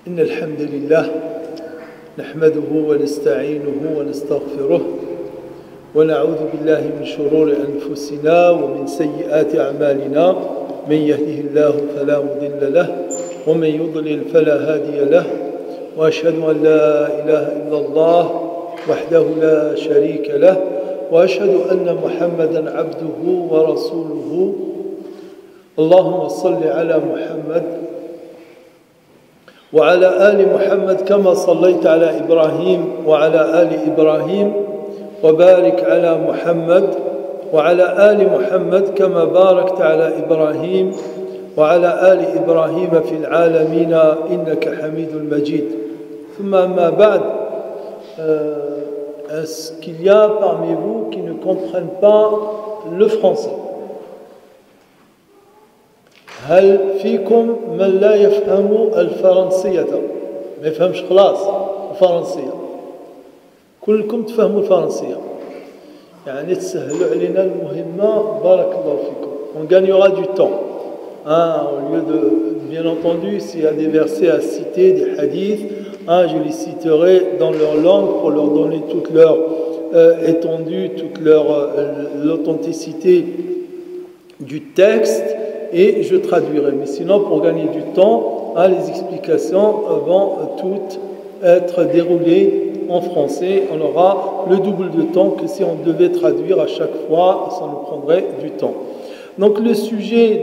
إن الحمد لله نحمده ونستعينه ونستغفره ونعوذ بالله من شرور أنفسنا ومن سيئات أعمالنا من يهده الله فلا مضل له ومن يضلل فلا هادي له وأشهد أن لا إله إلا الله وحده لا شريك له وأشهد أن محمدا عبده ورسوله اللهم صل على محمد وعلى آل محمد كما صليت على إبراهيم وعلى آل إبراهيم وبارك على محمد وعلى آل محمد كما باركت على إبراهيم وعلى آل إبراهيم في العالمين إنك حميد مجيد ثم أما بعد est-ce qu'il y a parmi vous qui ne comprennent pas le français? هل فيكم من لا يفهم الفرنسية؟ ما يفهمش خلاص الفرنسية. كلكم تفهموا الفرنسية. يعني تسهلوا علينا المهمة بارك الله فيكم. On gagnera du temps. Au lieu de, bien entendu, s'il y a des versets à citer, des hadiths, je les citerai dans leur langue pour leur donner toute leur étendue, toute l'authenticité du texte. Et je traduirai. Mais sinon, pour gagner du temps, les explications vont toutes être déroulées en français. On aura le double de temps que si on devait traduire à chaque fois, ça nous prendrait du temps. Donc le sujet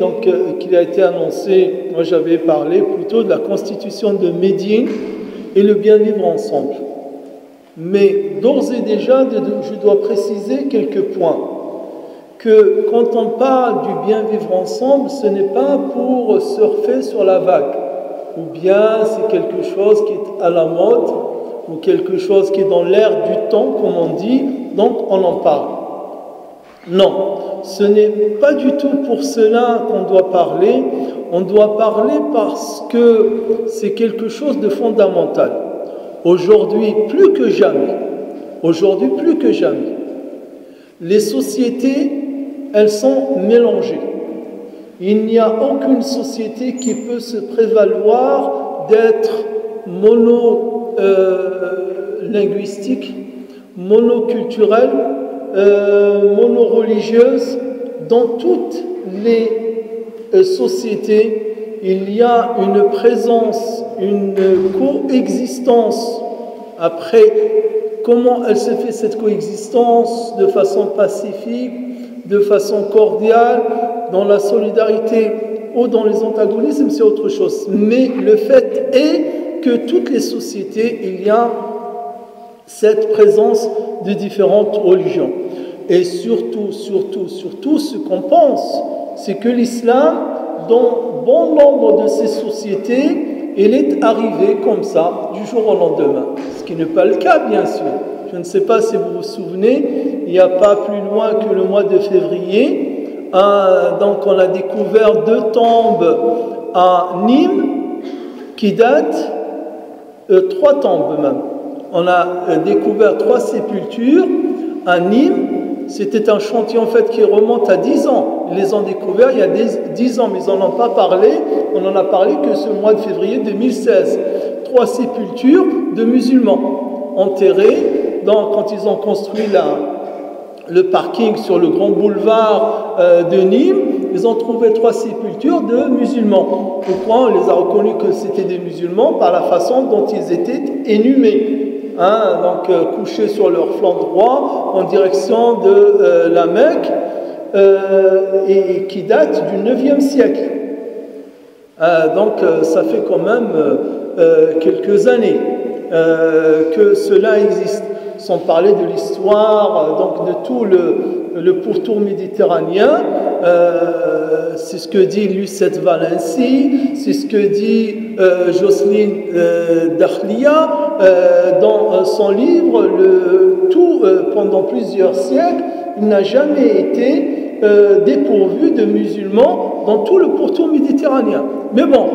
qui a été annoncé, moi j'avais parlé plutôt de la constitution de Médine et le bien vivre ensemble. Mais d'ores et déjà, je dois préciser quelques points. Que quand on parle du bien vivre ensemble, ce n'est pas pour surfer sur la vague, ou bien c'est quelque chose qui est à la mode, ou quelque chose qui est dans l'air du temps, comme on dit, donc on en parle. Non, ce n'est pas du tout pour cela qu'on doit parler. On doit parler parce que c'est quelque chose de fondamental. Aujourd'hui, plus que jamais, les sociétés, elles sont mélangées. Il n'y a aucune société qui peut se prévaloir d'être monolinguistique, monoculturelle, monoreligieuse. Dans toutes les sociétés, il y a une présence, une coexistence. Après, comment elle se fait cette coexistence? De façon pacifique, de façon cordiale, dans la solidarité ou dans les antagonismes, c'est autre chose. Mais le fait est que toutes les sociétés, il y a cette présence de différentes religions. Et surtout, ce qu'on pense, c'est que l'islam, dans bon nombre de ces sociétés, il est arrivé comme ça, du jour au lendemain. Ce qui n'est pas le cas, bien sûr. Je ne sais pas si vous vous souvenez, il n'y a pas plus loin que le mois de février, donc on a découvert 2 tombes à Nîmes qui datent, 3 tombes même. On a découvert 3 sépultures à Nîmes. C'était un chantier en fait qui remonte à 10 ans. Ils les ont découverts il y a 10 ans, mais ils n'en ont pas parlé. On n'en a parlé que ce mois de février 2016. 3 sépultures de musulmans enterrés. Quand ils ont construit le parking sur le grand boulevard de Nîmes, ils ont trouvé 3 sépultures de musulmans. Pourquoi on les a reconnus que c'était des musulmans? Par la façon dont ils étaient inhumés. Couchés sur leur flanc droit en direction de la Mecque et qui date du 9e siècle. Ça fait quand même quelques années que cela existe. Sans parler de l'histoire, de tout le pourtour méditerranéen, c'est ce que dit Lucette Valency, c'est ce que dit Jocelyne Dakhlia dans son livre, pendant plusieurs siècles, il n'a jamais été dépourvu de musulmans dans tout le pourtour méditerranéen. Mais bon,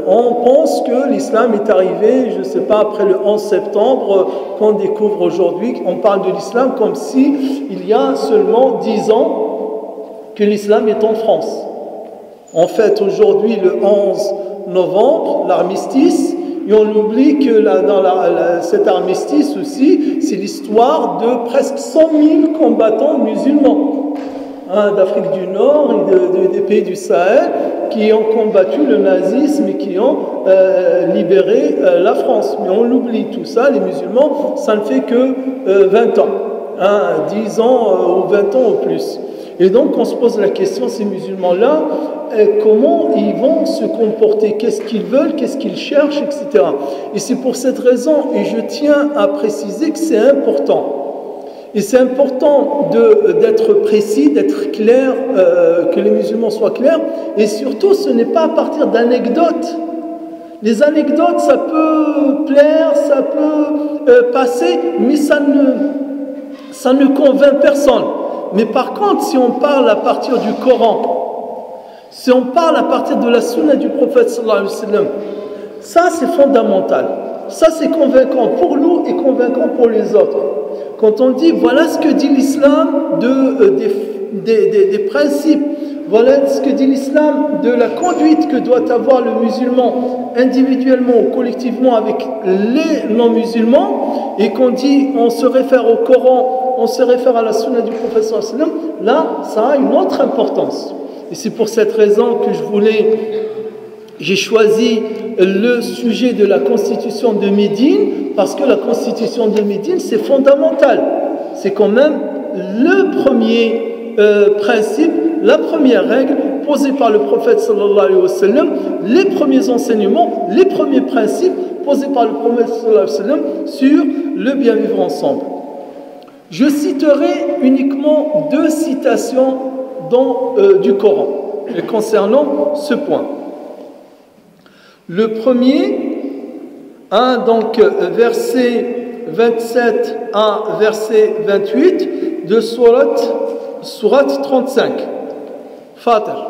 on pense que l'islam est arrivé, je ne sais pas, après le 11 septembre, qu'on découvre aujourd'hui, on parle de l'islam comme si il y a seulement 10 ans que l'islam est en France. En fait, aujourd'hui, le 11 novembre, l'armistice, et on oublie que cet armistice aussi, c'est l'histoire de presque 100 000 combattants musulmans d'Afrique du Nord et des pays du Sahel qui ont combattu le nazisme et qui ont libéré la France. Mais on l'oublie tout ça, les musulmans, ça ne fait que 20 ans, 10 ans ou 20 ans au plus. Et donc on se pose la question, ces musulmans-là, comment ils vont se comporter, qu'est-ce qu'ils veulent, qu'est-ce qu'ils cherchent, etc. Et c'est pour cette raison, et je tiens à préciser que c'est important. Et c'est important d'être précis, d'être clair, que les musulmans soient clairs. Et surtout, ce n'est pas à partir d'anecdotes. Les anecdotes, ça peut plaire, ça peut passer, mais ça ne convainc personne. Mais par contre, si on parle à partir du Coran, si on parle à partir de la sunna du prophète sallallahu alayhi wa sallam, ça c'est fondamental. Ça c'est convaincant pour nous et convaincant pour les autres. Quand on dit voilà ce que dit l'islam des principes, voilà ce que dit l'islam de la conduite que doit avoir le musulman individuellement ou collectivement avec les non-musulmans, et qu'on dit on se réfère au Coran, on se réfère à la sunna du prophète sallallahu alayhi wa sallam, là ça a une autre importance. Et c'est pour cette raison que j'ai choisi le sujet de la constitution de Médine, parce que la constitution de Médine, c'est fondamental. C'est quand même le premier principe, la première règle posée par le prophète sallallahu alayhi wa sallam, les premiers enseignements, les premiers principes posés par le prophète sallallahu alayhi wa sallam sur le bien vivre ensemble. Je citerai uniquement 2 citations du Coran concernant ce point. Le premier, donc verset 27 à verset 28 de sourate 35. Fatir.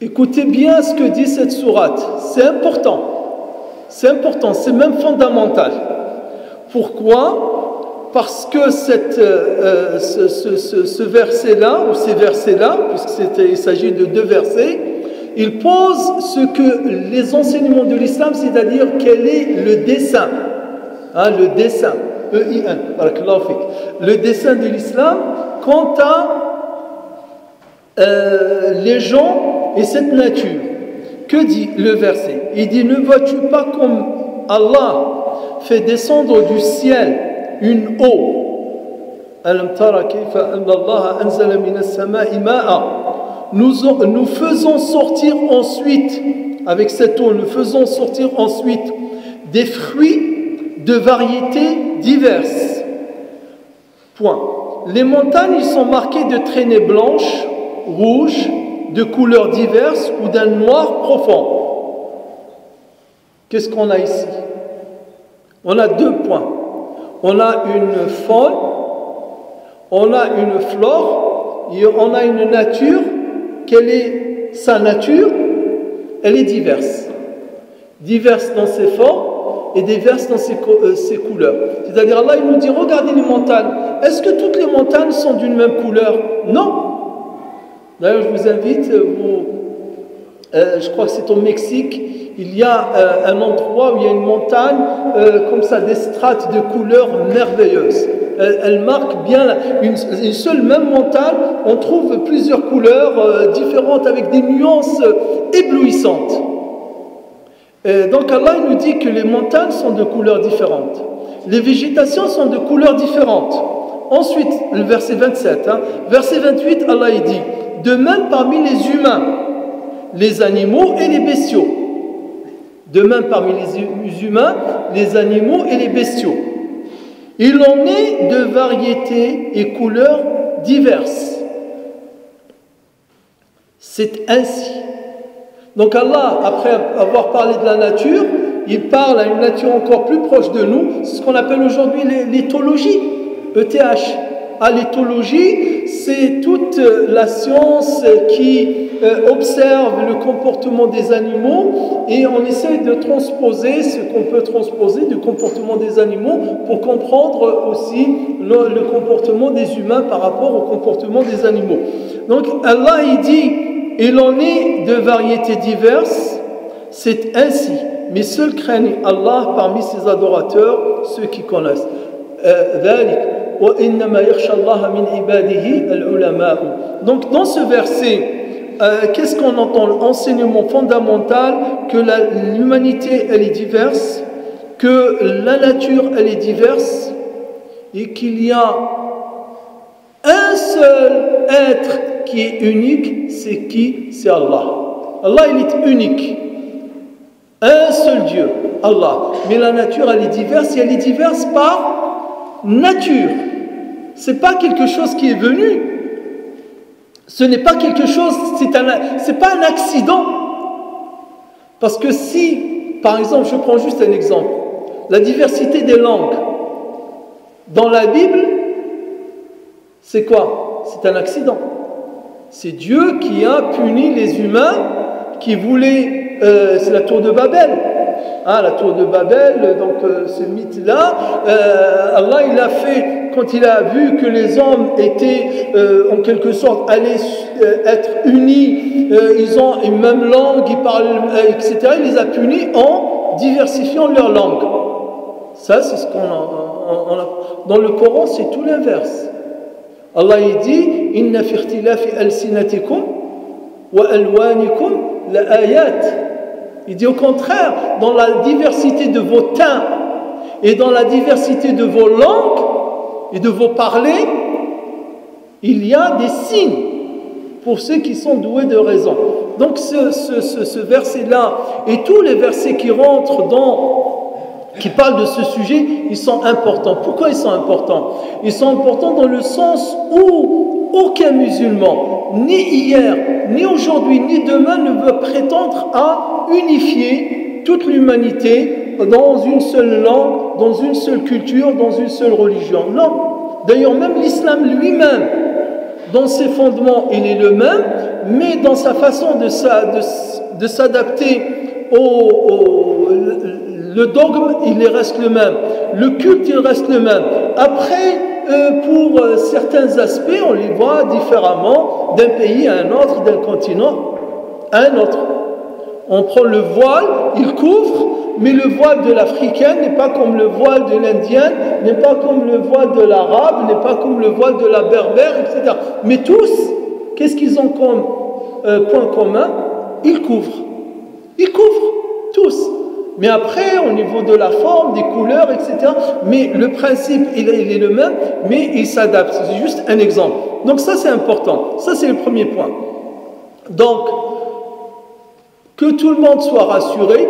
Écoutez bien ce que dit cette sourate. C'est important. C'est important, c'est même fondamental. Pourquoi ? Parce que ce verset-là, ou ces versets-là, puisqu'il s'agit de 2 versets, il pose ce que les enseignements de l'islam, c'est-à-dire quel est le dessein, le dessein, E-I-N, le dessein de l'islam quant à les gens et cette nature. Que dit le verset ? Il dit, ne vois-tu pas comme Allah fait descendre du ciel une eau ? Alam tara kayfa anna Allah anzala minas sama'i ma'a. Nous faisons sortir ensuite, avec cette eau, nous faisons sortir ensuite des fruits de variétés diverses. Point. Les montagnes, ils sont marquées de traînées blanches, rouges, de couleurs diverses ou d'un noir profond. Qu'est-ce qu'on a ici ? On a 2 points. On a une faune, on a une flore, et on a une nature. Quelle est sa nature ? Elle est diverse. Diverse dans ses formes et diverse dans ses couleurs. C'est-à-dire, Allah il nous dit, regardez les montagnes. Est-ce que toutes les montagnes sont d'une même couleur ? Non. D'ailleurs, je vous invite, je crois que c'est au Mexique, il y a un endroit où il y a une montagne, comme ça, des strates de couleurs merveilleuses. Elle marque bien une seule même montagne, on trouve plusieurs couleurs différentes avec des nuances éblouissantes. Donc Allah il nous dit que les montagnes sont de couleurs différentes, les végétations sont de couleurs différentes. Ensuite, le verset 27, verset 28, Allah il dit, de même parmi les humains, les animaux et les bestiaux. De même parmi les humains, les animaux et les bestiaux. Il en est de variétés et couleurs diverses. C'est ainsi. Donc Allah, après avoir parlé de la nature, il parle à une nature encore plus proche de nous. C'est ce qu'on appelle aujourd'hui l'éthologie, ETH. L'éthologie, c'est toute la science qui observe le comportement des animaux et on essaie de transposer ce qu'on peut transposer du comportement des animaux pour comprendre aussi le comportement des humains par rapport au comportement des animaux. Donc Allah il dit, il en est de variétés diverses, c'est ainsi. mais seuls craignent Allah parmi ses adorateurs, ceux qui connaissent. Donc dans ce verset, qu'est-ce qu'on entend? L'enseignement fondamental que l'humanité elle est diverse, que la nature elle est diverse et qu'il y a un seul être qui est unique, c'est qui? C'est Allah. Allah il est unique. Un seul Dieu, Allah. Mais la nature elle est diverse et elle est diverse par nature. C'est pas quelque chose qui est venu. Ce n'est pas quelque chose, c'est pas un accident. Parce que si, par exemple, je prends juste un exemple, la diversité des langues dans la Bible, c'est quoi? C'est un accident. C'est Dieu qui a puni les humains qui voulaient, c'est la tour de Babel. La tour de Babel, donc ce mythe-là, Allah il a fait, quand il a vu que les hommes étaient en quelque sorte allaient être unis, ils ont une même langue, ils parlent, etc., il les a punis en diversifiant leur langue. Ça, c'est ce qu'on a. Dans le Coran, c'est tout l'inverse. Allah il dit Inna fi ikhtilafi alsinatikum wa alwanikum la ayat. Il dit au contraire, dans la diversité de vos teints et dans la diversité de vos langues et de vos parlers, il y a des signes pour ceux qui sont doués de raison. Donc ce verset-là et tous les versets qui rentrent qui parlent de ce sujet, ils sont importants. Pourquoi ils sont importants? Ils sont importants dans le sens où aucun musulman, ni hier, ni aujourd'hui, ni demain, ne veut prétendre à unifier toute l'humanité dans une seule langue, dans une seule culture, dans une seule religion. Non. D'ailleurs, même l'islam lui-même, dans ses fondements, il est le même, mais dans sa façon de s'adapter le dogme, il reste le même. Le culte, il reste le même. Après, pour certains aspects, on les voit différemment d'un pays à un autre, d'un continent à un autre. On prend le voile, il couvre, mais le voile de l'Africaine n'est pas comme le voile de l'Indienne, n'est pas comme le voile de l'Arabe, n'est pas comme le voile de la Berbère, etc. Mais tous, qu'est-ce qu'ils ont comme point commun? Ils couvrent. Ils couvrent, tous. Mais après, au niveau de la forme, des couleurs, etc., mais le principe, il est le même, mais il s'adapte. C'est juste un exemple. Donc ça, c'est important. Ça, c'est le premier point. Donc, que tout le monde soit rassuré,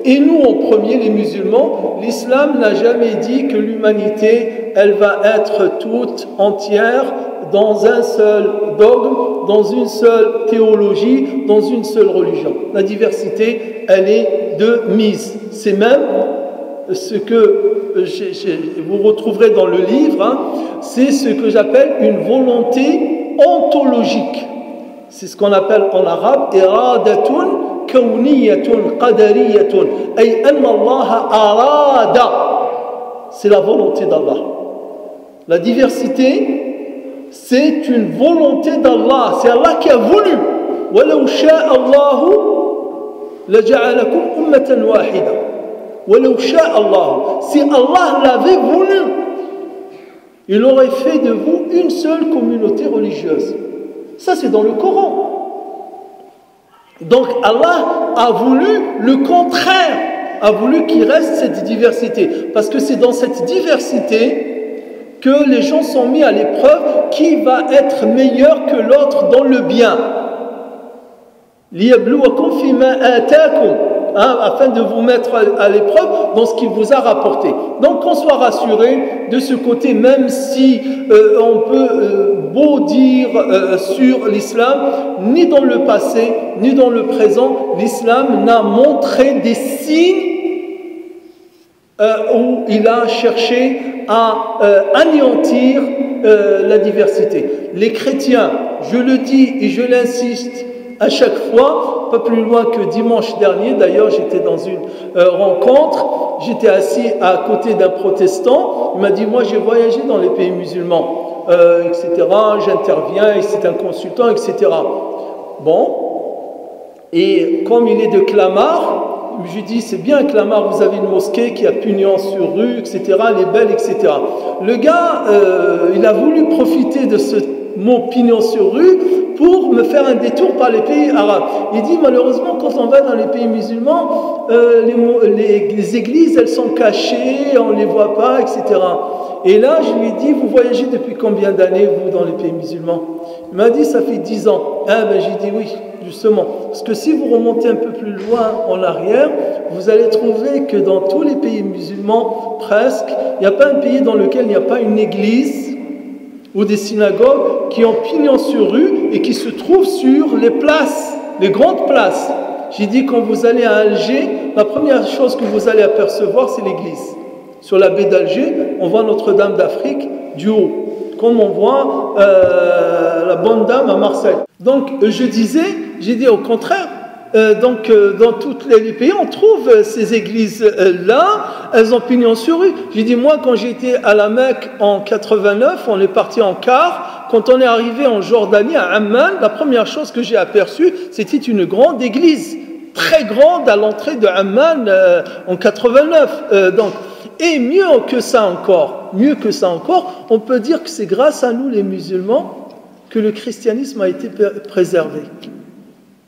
et nous en premier, les musulmans, l'islam n'a jamais dit que l'humanité, elle va être toute entière dans un seul dogme, dans une seule théologie, dans une seule religion. La diversité, elle est de mise. C'est même ce que vous retrouverez dans le livre, c'est ce que j'appelle une volonté ontologique. C'est ce qu'on appelle en arabe iradatun kawniyatun qadariyatun ay anna Allah arada. C'est la volonté d'Allah. La diversité, c'est une volonté d'Allah. C'est Allah qui a voulu. وَلَوْ شَاءَ اللَّهُ لَجَعَلَكُمْ أُمَّةً وَاحِدًا. وَلَوْ شَاءَ اللَّهُ. Si Allah l'avait voulu, il aurait fait de vous une seule communauté religieuse. Ça, c'est dans le Coran. Donc, Allah a voulu le contraire, a voulu qu'il reste cette diversité. Parce que c'est dans cette diversité que les gens sont mis à l'épreuve qui va être meilleur que l'autre dans le bien. لِيَبْلُوَكُمْ فِي مَا آتَاكُمْ, afin de vous mettre à l'épreuve dans ce qu'il vous a rapporté. Donc qu'on soit rassuré de ce côté, même si on peut beau dire sur l'islam, ni dans le passé, ni dans le présent, l'islam n'a montré des signes où il a cherché à anéantir la diversité. Les chrétiens, je le dis et je l'insiste à chaque fois, pas plus loin que dimanche dernier, d'ailleurs j'étais dans une rencontre, j'étais assis à côté d'un protestant, il m'a dit moi j'ai voyagé dans les pays musulmans, etc., j'interviens, et c'est un consultant, etc. Bon, et comme il est de Clamart, je dis, c'est bien que Lamar, vous avez une mosquée qui a pignon sur rue, etc., elle est belle, etc. Le gars, il a voulu profiter de ce mot pignon sur rue pour me faire un détour par les pays arabes. Il dit, malheureusement, quand on va dans les pays musulmans, les églises, elles sont cachées, on ne les voit pas, etc. Et là, je lui ai dit, vous voyagez depuis combien d'années, vous, dans les pays musulmans? Il m'a dit, ça fait 10 ans. Ah ben, j'ai dit oui, justement. Parce que si vous remontez un peu plus loin en arrière, vous allez trouver que dans tous les pays musulmans, presque, il n'y a pas un pays dans lequel il n'y a pas une église ou des synagogues qui ont pignon sur rue et qui se trouvent sur les places, les grandes places. J'ai dit, quand vous allez à Alger, la première chose que vous allez apercevoir, c'est l'église. Sur la baie d'Alger, on voit Notre-Dame d'Afrique du haut, comme on voit la Bonne Dame à Marseille. Donc, j'ai dit au contraire, dans tous les pays, on trouve ces églises-là, elles ont pignon sur rue. J'ai dit, moi, quand j'étais à la Mecque en 89, on est parti en car. Quand on est arrivé en Jordanie, à Amman, la première chose que j'ai aperçue, c'était une grande église, très grande à l'entrée de Amman en 89. Et mieux que ça encore, on peut dire que c'est grâce à nous les musulmans que le christianisme a été préservé.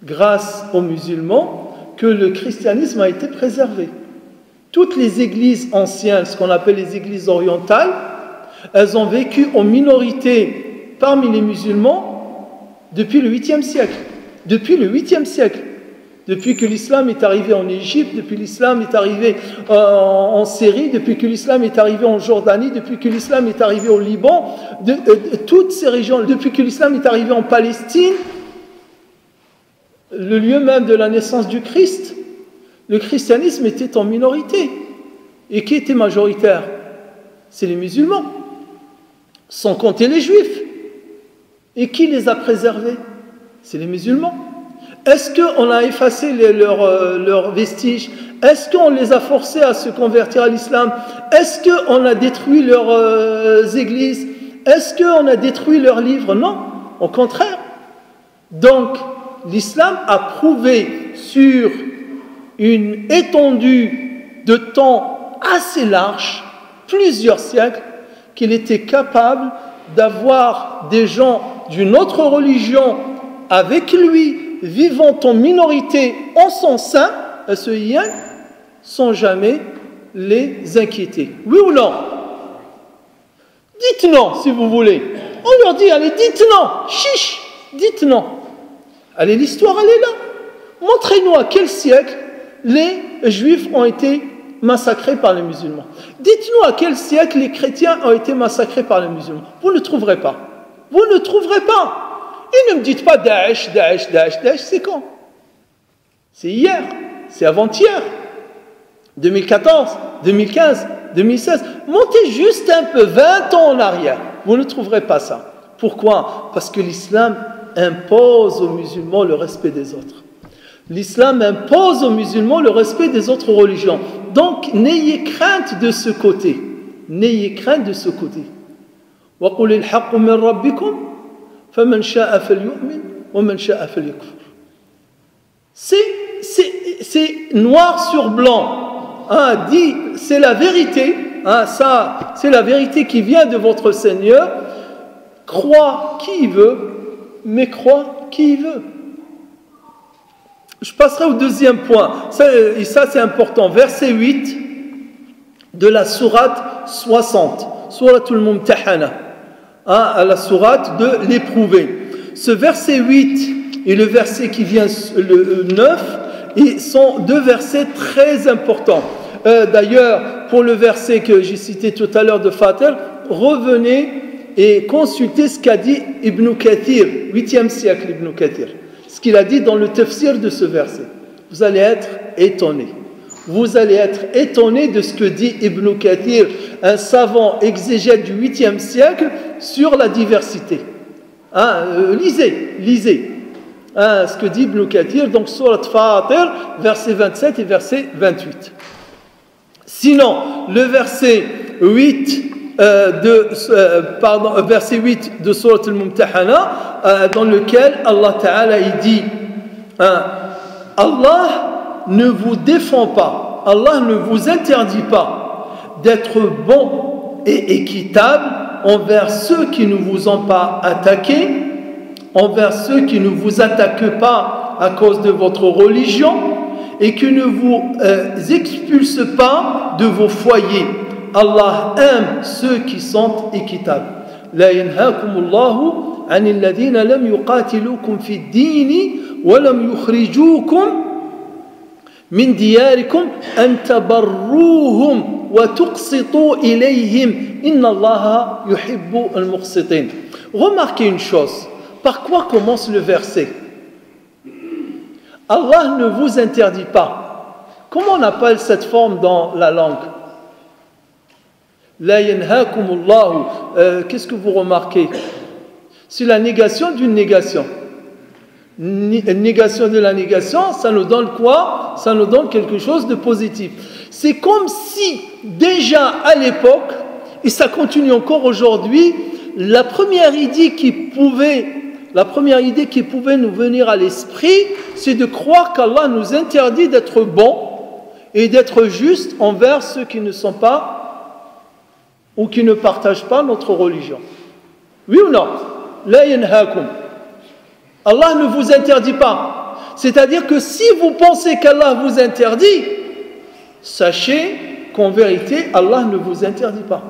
Grâce aux musulmans que le christianisme a été préservé. Toutes les églises anciennes, ce qu'on appelle les églises orientales, elles ont vécu en minorité parmi les musulmans depuis le 8e siècle. Depuis le 8e siècle. Depuis que l'islam est arrivé en Égypte, depuis que l'islam est arrivé en Syrie, depuis que l'islam est arrivé en Jordanie, depuis que l'islam est arrivé au Liban, toutes ces régions, depuis que l'islam est arrivé en Palestine, le lieu même de la naissance du Christ, le christianisme était en minorité. Et qui était majoritaire? C'est les musulmans, sans compter les juifs. Et qui les a préservés? C'est les musulmans. Est-ce qu'on a effacé leurs vestiges? Est-ce qu'on les a forcés à se convertir à l'islam? Est-ce qu'on a détruit leurs églises? Est-ce qu'on a détruit leurs livres? Non, au contraire. Donc, l'islam a prouvé sur une étendue de temps assez large, plusieurs siècles, qu'il était capable d'avoir des gens d'une autre religion avec lui, vivant en minorité en son sein, à ce lien, sans jamais les inquiéter. Oui ou non? Dites non, si vous voulez. On leur dit, allez, dites non, chiche, dites non. Allez, l'histoire, elle est là. Montrez-nous à quel siècle les Juifs ont été massacrés par les musulmans. Dites-nous à quel siècle les chrétiens ont été massacrés par les musulmans. Vous ne trouverez pas. Vous ne trouverez pas. Et ne me dites pas Daesh, c'est quand? C'est hier, c'est avant-hier, 2014, 2015, 2016. Montez juste un peu, 20 ans en arrière. Vous ne trouverez pas ça. Pourquoi? Parce que l'islam impose aux musulmans le respect des autres. L'islam impose aux musulmans le respect des autres religions. Donc, n'ayez crainte de ce côté. N'ayez crainte de ce côté. وَقُلِ الْحَقُّ مِنْ رَبِّكُمْ فَمَنْ شَاءَ فَلْيُؤْمِنْ وَمَنْ شَاءَ فَلْيَكْفُرْ. C'est noir sur blanc. Dit, c'est la vérité. Ça, c'est la vérité qui vient de votre Seigneur. Crois qui il veut, mais crois qui il veut. Je passerai au deuxième point. Et ça, c'est important. Verset 8 de la sourate 60. Suratul Mumtahana. À la sourate de l'éprouvé. Ce verset 8 et le verset qui vient, le 9, sont deux versets très importants. D'ailleurs, pour le verset que j'ai cité tout à l'heure de Fatir, revenez et consultez ce qu'a dit Ibn Kathir, 8e siècle Ibn Kathir. Ce qu'il a dit dans le tafsir de ce verset. Vous allez être étonnés. Vous allez être étonnés de ce que dit Ibn Kathir, un savant exégète du 8e siècle, sur la diversité. Lisez. Ce que dit Ibn Kathir, donc Surat Fatir, verset 27 et verset 28. Sinon, le verset 8 verset 8 de Surat al-Mumtahana, dans lequel Allah Ta'ala il dit Allah ne vous défend pas, Allah ne vous interdit pas d'être bon et équitable envers ceux qui ne vous ont pas attaqué, envers ceux qui ne vous attaquent pas à cause de votre religion et qui ne vous expulsent pas de vos foyers. Allah aime ceux qui sont équitables. La yanhakumullahu anil ladhina lam yuqatilukum fi ad-din wa lam yukhrijukum min diyarikum an tabarruhum wa tuqsitu ilayhim inna Allaha yuhibbu al-muqsitin. Remarquez une chose. Par quoi commence le verset? Allah ne vous interdit pas. Comment on appelle cette forme dans la langue? La yanhakumullahu. Qu'est-ce que vous remarquez? C'est la négation d'une négation. Négation de la négation, ça nous donne quoi? Ça nous donne quelque chose de positif. C'est comme si déjà à l'époque, et ça continue encore aujourd'hui, la première idée qui pouvait nous venir à l'esprit, c'est de croire qu'Allah nous interdit d'être bons et d'être justes envers ceux qui ne sont pas ou qui ne partagent pas notre religion. Oui ou non? La yanhakum. Allah ne vous interdit pas. C'est-à-dire que si vous pensez qu'Allah vous interdit, sachez qu'en vérité, Allah ne vous interdit pas.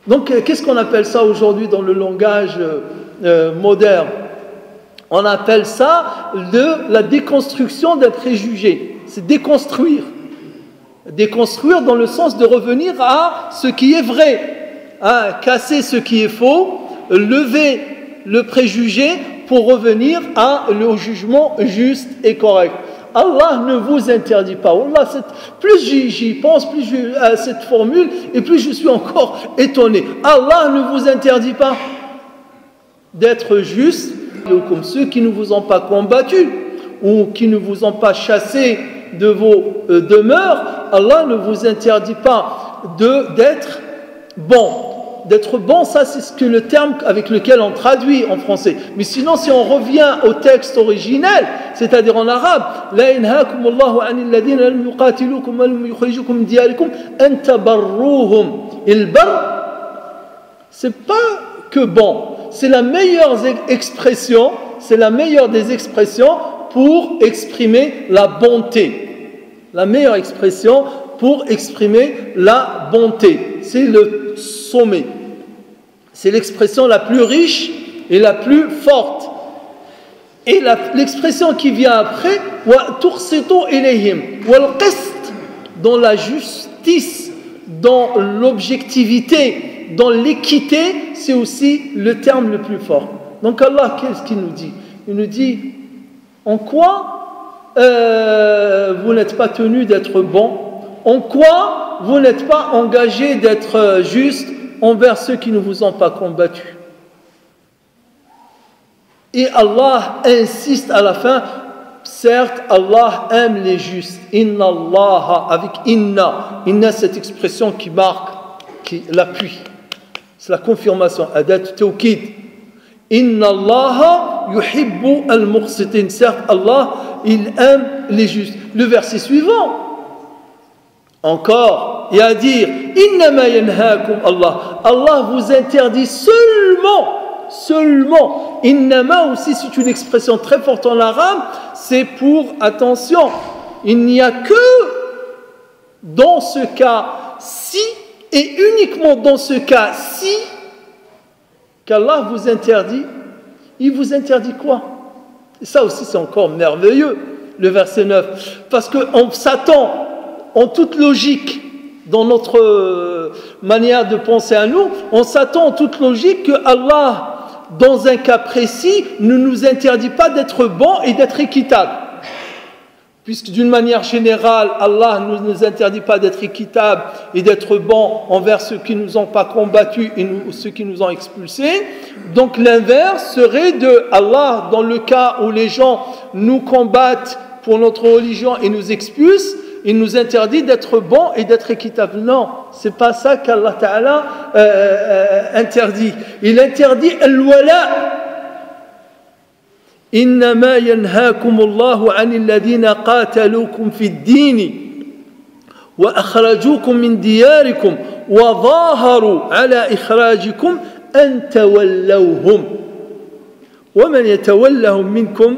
Donc, qu'est-ce qu'on appelle ça aujourd'hui dans le langage moderne? On appelle ça la déconstruction d'un préjugé. C'est déconstruire. Déconstruire dans le sens de revenir à ce qui est vrai. Casser ce qui est faux, lever le préjugé pour revenir au jugement juste et correct. Allah ne vous interdit pas. Allah, plus j'y pense, plus à cette formule, et plus je suis encore étonné. Allah ne vous interdit pas d'être juste, comme ceux qui ne vous ont pas combattu ou qui ne vous ont pas chassé de vos demeures. Allah ne vous interdit pas d'être bon. D'être bon, ça c'est le terme avec lequel on traduit en français. Mais sinon, si on revient au texte originel, c'est-à-dire en arabe, la yanhakumullahu anil ladhina lam yuqatilukum wa lam yukhrijukum min diyarikum an tabarruhum. Il bar, c'est pas que bon, c'est la meilleure expression, c'est la meilleure des expressions pour exprimer la bonté. La meilleure expression pour exprimer la bonté, c'est le sommet. C'est l'expression la plus riche et la plus forte. Et l'expression qui vient après, wa tuqsitu ilayhim, wal qist, dans la justice, dans l'objectivité, dans l'équité, c'est aussi le terme le plus fort. Donc Allah, qu'est-ce qu'il nous dit? Il nous dit, en quoi vous n'êtes pas tenu d'être bon? En quoi vous n'êtes pas engagé d'être juste envers ceux qui ne vous ont pas combattu? Et Allah insiste à la fin, certes, Allah aime les justes. Inna Allah, avec inna. Inna, cette expression qui marque, qui l'appuie. C'est la confirmation. Adat tawkid. Inna Allah yuhibbu al-muqsitin. Certes, Allah, il aime les justes. Le verset suivant. Encore, et à dire, innama yanhaakum Allah. Allah vous interdit seulement. Innama aussi, c'est une expression très forte en arabe, c'est pour, attention, il n'y a que dans ce cas-ci, et uniquement dans ce cas-ci, qu'Allah vous interdit. Il vous interdit quoi? Et ça aussi, c'est encore merveilleux, le verset 9. Parce qu'on s'attend, en toute logique, dans notre manière de penser à nous, on s'attend en toute logique que Allah, dans un cas précis, ne nous interdit pas d'être bon et d'être équitable. Puisque d'une manière générale, Allah ne nous interdit pas d'être équitable et d'être bon envers ceux qui ne nous ont pas combattus et ceux qui nous ont expulsés. Donc l'inverse serait de Allah, dans le cas où les gens nous combattent pour notre religion et nous expulsent, il nous interdit d'être bon et d'être équitable. Non, c'est pas ça qu'Allah Ta'ala interdit. Il interdit al-wala. إنما ينهاكم الله عن الذين قاتلوكم في الدين وأخرجوكم من دياركم وظاهروا على إخراجكم أن تولوهم ومن يتولهم منكم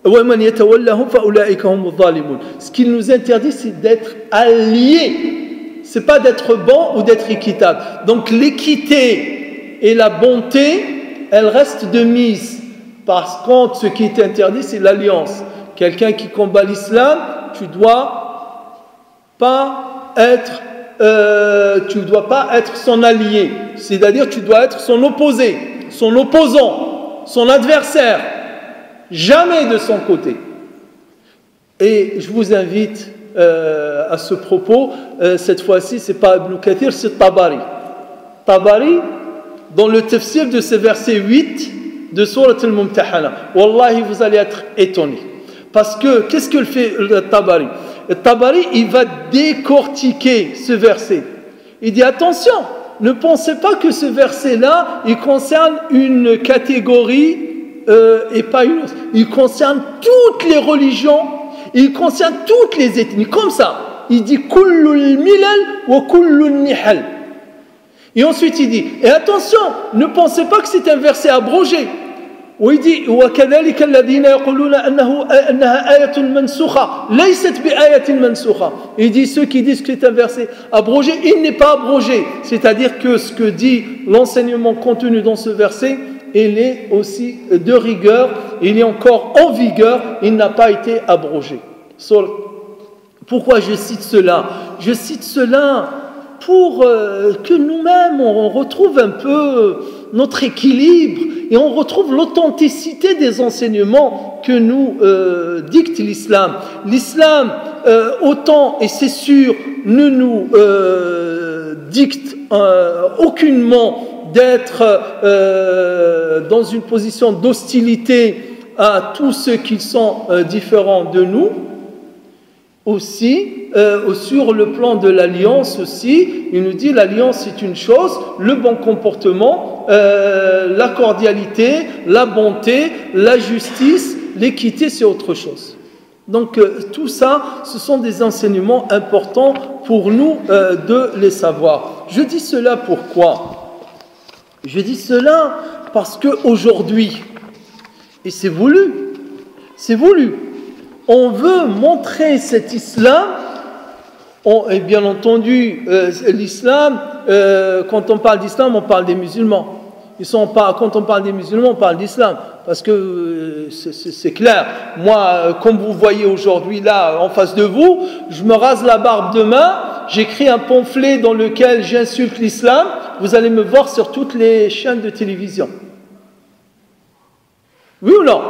ومن يتولهم فأولئك هم الظالمون. Ce qu'il nous interdit, c'est d'être alliés. C'est pas d'être bon ou d'être équitable. Donc l'équité et la bonté, elles restent de mise. Par contre, ce qui est interdit, c'est l'alliance. Quelqu'un qui combat l'islam, tu dois pas être son allié. C'est-à-dire, tu dois être son opposé, son opposant, son adversaire. Jamais de son côté. Et je vous invite à ce propos, cette fois-ci, c'est pas Ibn Kathir, c'est Tabari. Tabari, dans le tafsir de ce verset 8 de Surat al-Mumtahana. Wallahi, vous allez être étonnés. Parce que, qu'est-ce que fait le Tabari? Le Tabari, il va décortiquer ce verset. Il dit, attention, ne pensez pas que ce verset-là, il concerne une catégorie et pas une autre. Il concerne toutes les religions, il concerne toutes les ethnies. Comme ça, il dit, kullul milal wa kullul nihal. Et ensuite il dit, et attention, ne pensez pas que c'est un verset abrogé. Où il dit, وَكَذَلِكَ الَّذِينَ يَقُولُونَ أَنَّهَا آيَةٌ مَنْسُخَةٌ لَيْسَتْ بِآيَةٍ مَنْسُخَةٌ. Il dit, ceux qui disent que c'est un verset abrogé, il n'est pas abrogé. C'est-à-dire que ce que dit l'enseignement contenu dans ce verset, il est aussi de rigueur, il est encore en vigueur, il n'a pas été abrogé. Pourquoi je cite cela? Je cite cela pour que nous-mêmes on retrouve un peu notre équilibre et on retrouve l'authenticité des enseignements que nous dicte l'islam. L'islam, autant, et c'est sûr, ne nous dicte aucunement d'être dans une position d'hostilité à tous ceux qui sont différents de nous. Aussi, sur le plan de l'alliance aussi, il nous dit l'alliance c'est une chose, le bon comportement, la cordialité, la bonté, la justice, l'équité c'est autre chose. Donc tout ça, ce sont des enseignements importants pour nous de les savoir. Je dis cela pourquoi? Je dis cela parce qu'aujourd'hui, et c'est voulu, on veut montrer cet islam, et bien entendu, l'islam, quand on parle d'islam, on parle des musulmans. Quand on parle des musulmans, on parle d'islam, parce que c'est clair. Moi, comme vous voyez aujourd'hui là, en face de vous, je me rase la barbe demain, j'écris un pamphlet dans lequel j'insulte l'islam, vous allez me voir sur toutes les chaînes de télévision. Oui ou non?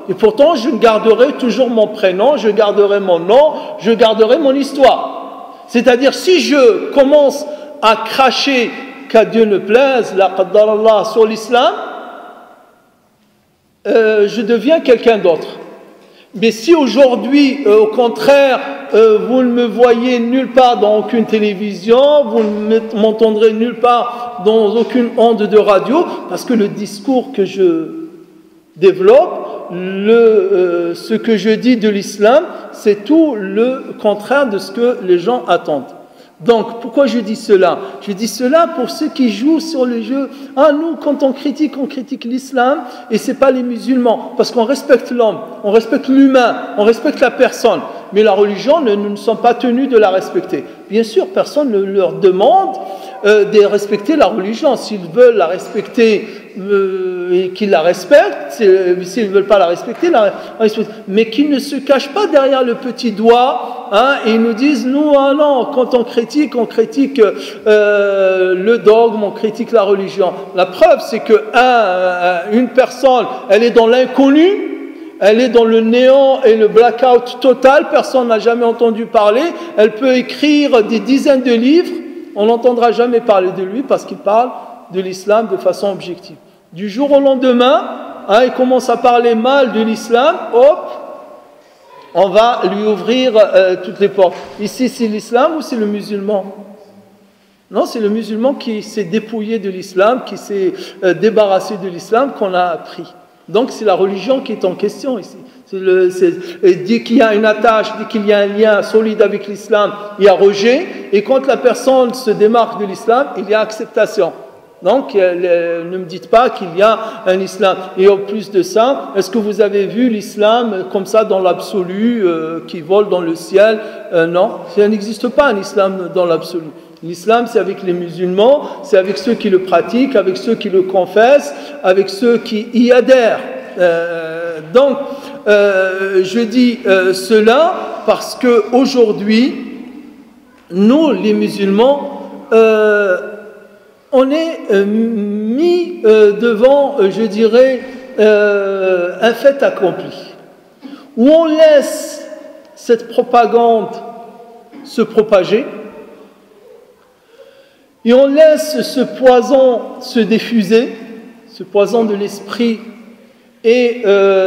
Et pourtant, je garderai toujours mon prénom, je garderai mon nom, je garderai mon histoire. C'est-à-dire, si je commence à cracher, qu'à Dieu ne plaise, la qaddarallah, sur l'islam, je deviens quelqu'un d'autre. Mais si aujourd'hui, au contraire, vous ne me voyez nulle part dans aucune télévision, vous ne m'entendrez nulle part dans aucune onde de radio, parce que le discours que je développe, ce que je dis de l'islam, c'est tout le contraire de ce que les gens attendent. Donc, pourquoi je dis cela? Je dis cela pour ceux qui jouent sur le jeu. Ah, nous, quand on critique l'islam, et c'est pas les musulmans, parce qu'on respecte l'homme, on respecte l'humain, on respecte la personne. Mais la religion, nous ne sommes pas tenus de la respecter. Bien sûr, personne ne leur demande de respecter la religion. S'ils veulent la respecter, et qu'ils la respectent, s'ils ne veulent pas la respecter, mais qu'ils ne se cachent pas derrière le petit doigt, hein, et ils nous disent, nous, ah non, quand on critique le dogme, on critique la religion. La preuve, c'est que une personne, elle est dans l'inconnu, elle est dans le néant et le blackout total, personne n'a jamais entendu parler, elle peut écrire des dizaines de livres, on n'entendra jamais parler de lui parce qu'il parle de l'islam de façon objective. Du jour au lendemain, il commence à parler mal de l'islam, hop, on va lui ouvrir toutes les portes. Ici, c'est l'islam ou c'est le musulman? Non, c'est le musulman qui s'est dépouillé de l'islam, qui s'est débarrassé de l'islam qu'on a appris. Donc c'est la religion qui est en question ici. Dès qu'il y a une attache, dès qu'il y a un lien solide avec l'islam, il y a rejet. Et quand la personne se démarque de l'islam, il y a acceptation. Donc ne me dites pas qu'il y a un islam. Et en plus de ça, est-ce que vous avez vu l'islam comme ça dans l'absolu, qui vole dans le ciel? Non, ça n'existe pas un islam dans l'absolu. L'islam, c'est avec les musulmans, c'est avec ceux qui le pratiquent, avec ceux qui le confessent, avec ceux qui y adhèrent. Donc, je dis cela parce qu'aujourd'hui, nous, les musulmans, on est mis devant, je dirais, un fait accompli, où on laisse cette propagande se propager, et on laisse ce poison se diffuser, ce poison de l'esprit, et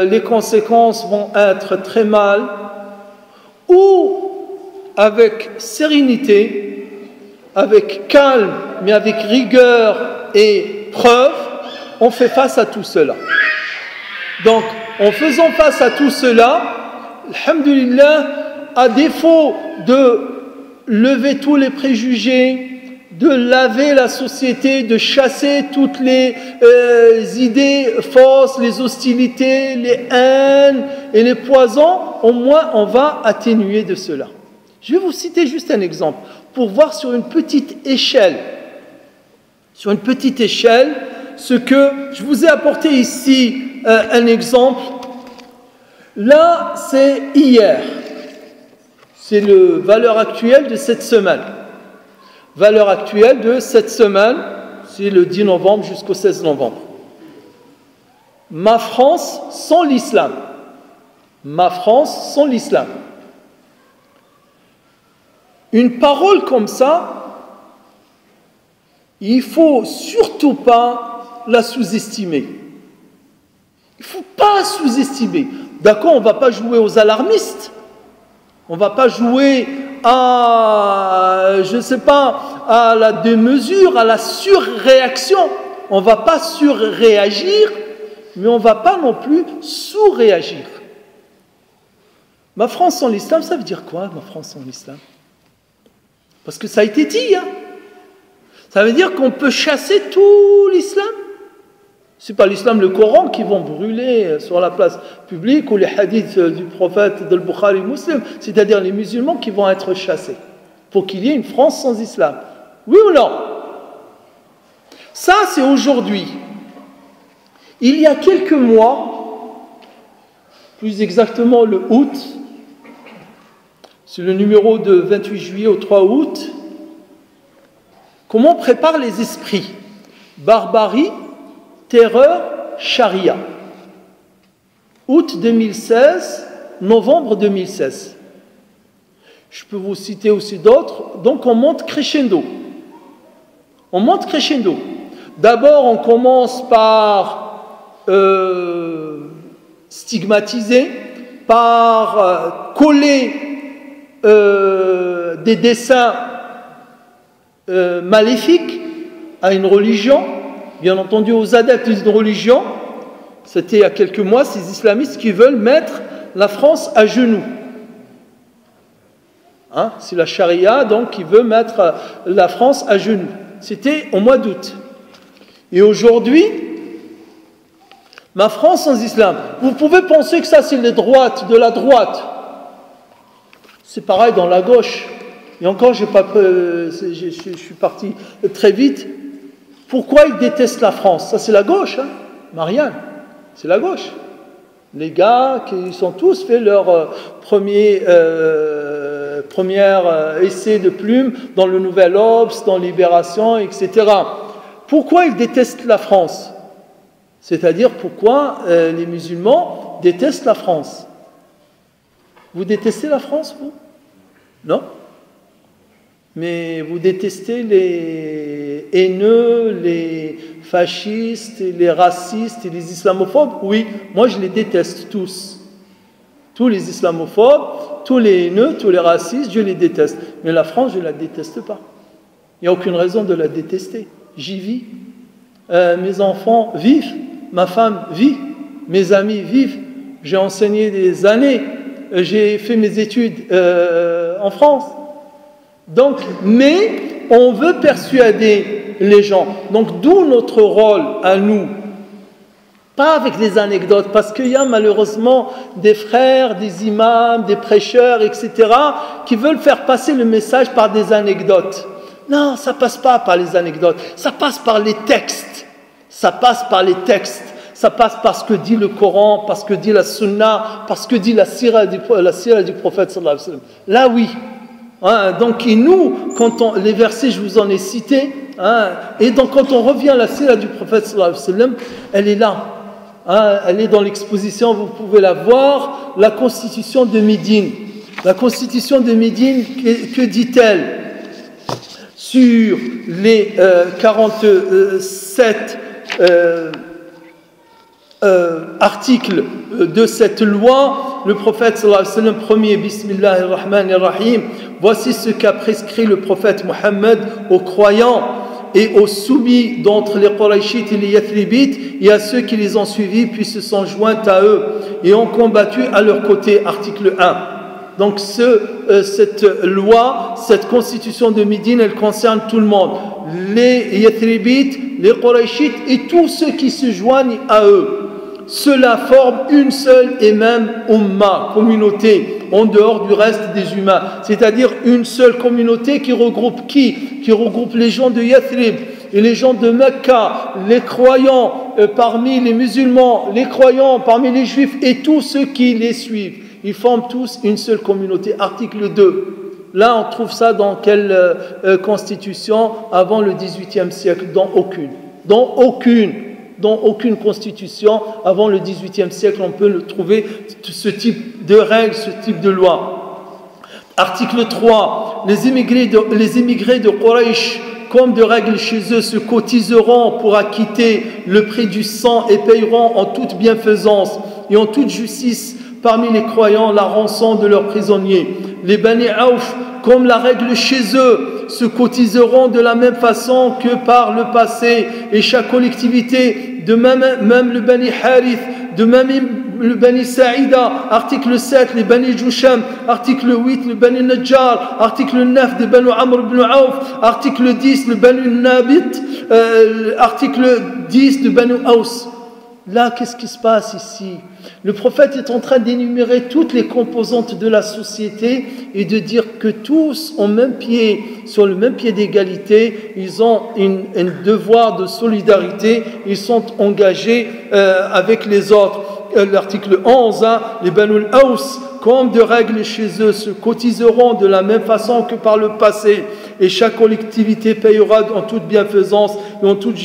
les conséquences vont être très mal, ou avec sérénité, avec calme, mais avec rigueur et preuve, on fait face à tout cela. Donc, en faisant face à tout cela, alhamdulillah, à défaut de lever tous les préjugés, de laver la société, de chasser toutes les idées fausses, les hostilités, les haines et les poisons, au moins on va atténuer de cela. Je vais vous citer juste un exemple pour voir sur une petite échelle, ce que je vous ai apporté ici un exemple. Là, c'est hier, c'est la valeur actuelle de cette semaine. Valeur actuelle de cette semaine, c'est le 10 novembre jusqu'au 16 novembre. Ma France sans l'islam. Ma France sans l'islam. Une parole comme ça, il ne faut surtout pas la sous-estimer. Il ne faut pas sous-estimer. D'accord, on ne va pas jouer aux alarmistes. On ne va pas jouer à, je ne sais pas, à la démesure, à la surréaction. On ne va pas surréagir, mais on ne va pas non plus sous-réagir. Ma France sans l'islam, ça veut dire quoi, ma France sans l'islam? Parce que ça a été dit, hein. Ça veut dire qu'on peut chasser tout l'islam. Ce n'est pas l'islam, le Coran qui vont brûler sur la place publique ou les hadiths du prophète de Bukhari Muslim, c'est-à-dire les musulmans qui vont être chassés pour qu'il y ait une France sans islam. Oui ou non? Ça, c'est aujourd'hui. Il y a quelques mois, plus exactement le août, c'est le numéro de 28 juillet au 3 août, comment on prépare les esprits? Barbarie, terreur, charia. Août 2016, novembre 2016. Je peux vous citer aussi d'autres. Donc on monte crescendo. On monte crescendo. D'abord on commence par stigmatiser, par coller des dessins maléfiques à une religion. Bien entendu, aux adeptes d'une religion, c'était il y a quelques mois, ces islamistes qui veulent mettre la France à genoux. Hein, c'est la charia, donc, qui veut mettre la France à genoux. C'était au mois d'août. Et aujourd'hui, ma France sans islam. Vous pouvez penser que ça, c'est les droites, de la droite. C'est pareil dans la gauche. Et encore, je suis parti très vite. Pourquoi ils détestent la France? Ça, c'est la gauche, hein, Marianne. C'est la gauche. Les gars qui sont tous fait leur premier essai de plume dans le Nouvel Obs, dans Libération, etc. Pourquoi ils détestent la France? C'est-à-dire pourquoi les musulmans détestent la France? Vous détestez la France, vous? Non? Mais vous détestez les haineux, les fascistes, les racistes et les islamophobes? Oui, moi je les déteste tous. Tous les islamophobes, tous les haineux, tous les racistes, je les déteste. Mais la France, je ne la déteste pas. Il n'y a aucune raison de la détester. J'y vis. Mes enfants vivent. Ma femme vit. mes amis vivent, j'ai enseigné des années, j'ai fait mes études en France. Donc, mais on veut persuader les gens. Donc, d'où notre rôle à nous. Pas avec des anecdotes, parce qu'il y a malheureusement des frères, des imams, des prêcheurs, etc., qui veulent faire passer le message par des anecdotes. Non, ça passe pas par les anecdotes, ça passe par les textes. Ça passe par les textes. Ça passe par ce que dit le Coran, par ce que dit la Sunna, par ce que dit la sira du prophète sallallahu alayhi wa sallam. Là, oui. Hein, donc, et nous, les versets, je vous en ai cités, hein, et donc quand on revient à la sira du prophète sallallahu alayhi wa sallam, elle est là. Hein, elle est dans l'exposition, vous pouvez la voir, la constitution de Médine. La constitution de Médine, que dit-elle? Sur les 47 articles de cette loi, le prophète sallallahu alayhi wa sallam, premier, Bismillahirrahmanirrahim, voici ce qu'a prescrit le prophète Mohammed aux croyants et aux soumis d'entre les Qurayshites et les Yathribites et à ceux qui les ont suivis puis se sont joints à eux et ont combattu à leur côté. Article 1. Donc cette loi, cette constitution de Médine, elle concerne tout le monde. Les Yathribites, les Qurayshites et tous ceux qui se joignent à eux. Cela forme une seule et même umma, communauté, en dehors du reste des humains. C'est-à-dire une seule communauté qui regroupe qui? Qui regroupe les gens de Yathrib et les gens de Mecca, les croyants parmi les musulmans, les croyants parmi les juifs et tous ceux qui les suivent. Ils forment tous une seule communauté. Article 2. Là, on trouve ça dans quelle constitution? Avant le XVIIIe siècle? Dans aucune. Dans aucune constitution avant le XVIIIe siècle, on peut trouver ce type de règles, ce type de loi. Article 3. Les immigrés de Quraysh, comme de règle chez eux, se cotiseront pour acquitter le prix du sang et paieront en toute bienfaisance et en toute justice parmi les croyants la rançon de leurs prisonniers. Les Bani Auf, comme la règle chez eux, se cotiseront de la même façon que par le passé, et chaque collectivité, de même le Bani Harith, de même le Bani Saïda, article 7, les Bani Jusham, article 8, le Bani Najjar, article 9, des Bani Amr ibn Auf, article 10, le Bani Nabit, article 10, de Bani Aus. Là, qu'est-ce qui se passe ici? Le prophète est en train d'énumérer toutes les composantes de la société et de dire que tous, sur le même pied d'égalité, ils ont un devoir de solidarité, ils sont engagés avec les autres. L'article 11, hein, les Banu al-Aws, comme de règle chez eux, se cotiseront de la même façon que par le passé, et chaque collectivité payera en toute bienfaisance et en toute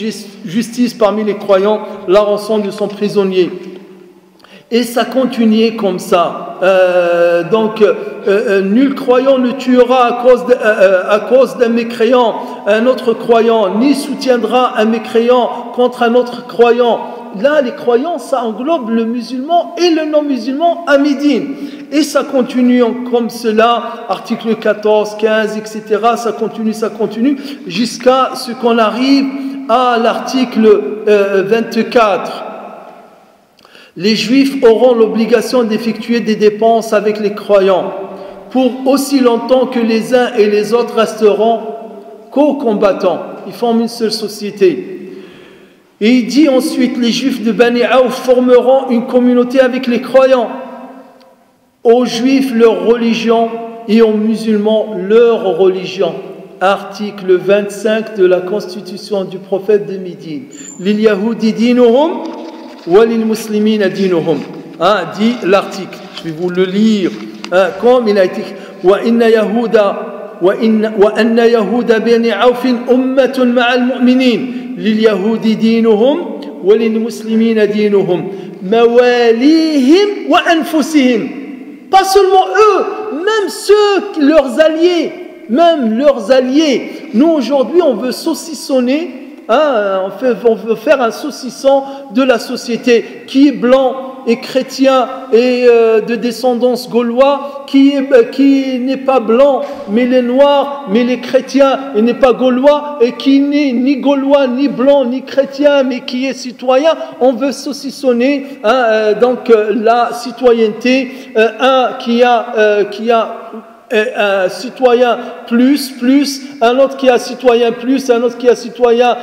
justice parmi les croyants la rançon de son prisonnier. Et ça continuait comme ça. Nul croyant ne tuera à cause d'un mécréant un autre croyant, ni soutiendra un mécréant contre un autre croyant. Là, les croyants, ça englobe le musulman et le non-musulman à Médine. Et ça continue comme cela, article 14, 15, etc. Ça continue, jusqu'à ce qu'on arrive à l'article 24. Les Juifs auront l'obligation d'effectuer des dépenses avec les croyants pour aussi longtemps que les uns et les autres resteront co-combattants. Ils forment une seule société. Et il dit ensuite, les Juifs de Bani Auf formeront une communauté avec les croyants. Aux Juifs leur religion et aux musulmans leur religion. Article 25 de la constitution du prophète de Médine. Lil Yahudi dinuhum wa lil muslimina dinuhum. Dit l'article. Je vais vous le lire. Comme il a été. Wa inna Yahuda wa anna Yahuda bani Auf ummatun ma'al mu'minin. Lil Yahudi dinuhum wa lil muslimina dinuhum. Mawalihim wa anfusihim. Pas seulement eux, même ceux, leurs alliés. Nous, aujourd'hui, on veut saucissonner, on veut faire un saucisson de la société. Qui est blanc, et chrétien et de descendance gaulois, qui n'est pas blanc, mais il est noir, mais il est chrétien, il n'est pas gaulois, et qui n'est ni gaulois, ni blanc, ni chrétien, mais qui est citoyen, on veut saucissonner donc la citoyenneté, un qui a un citoyen plus, un autre qui a citoyen plus, un autre qui a citoyen